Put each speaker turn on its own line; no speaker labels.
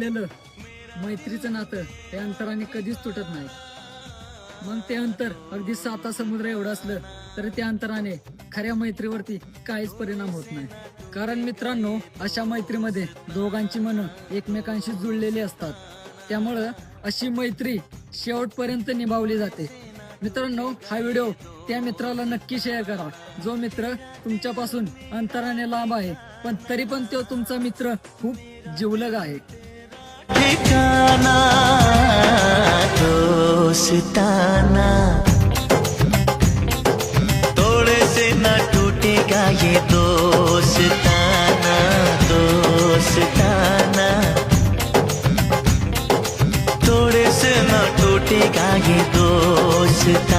जोडलेलं मैत्रीचं नातं हे अंतराने कधीच तुटत नाही. मग ते अंतर अगदी 7 समुद्र एवढं असलं तरी त्या अंतराने खऱ्या मैत्रीवरती काहीच परिणाम होत नाही. कारण मित्रांनो, अशा मैत्रीमध्ये दोघांची मनं एकमेकांशी जुळलेली असतात. त्यामुळं अशी मैत्री शेवटपर्यंत निभावली जाते. मित्रांनो, हा व्हिडिओ त्या मित्राला नक्की शेअर करा जो मित्र तुमच्यापासून अंतराने लांब आहे, पण तरी पण तो तुमचा मित्र खूप जिवलग आहे.
ठिकाना दोस्ताना थोड़े से ना टूटेगा ये दोस्ताना दोस्ताना थोड़े से ना टूटेगा ये दोस्ताना.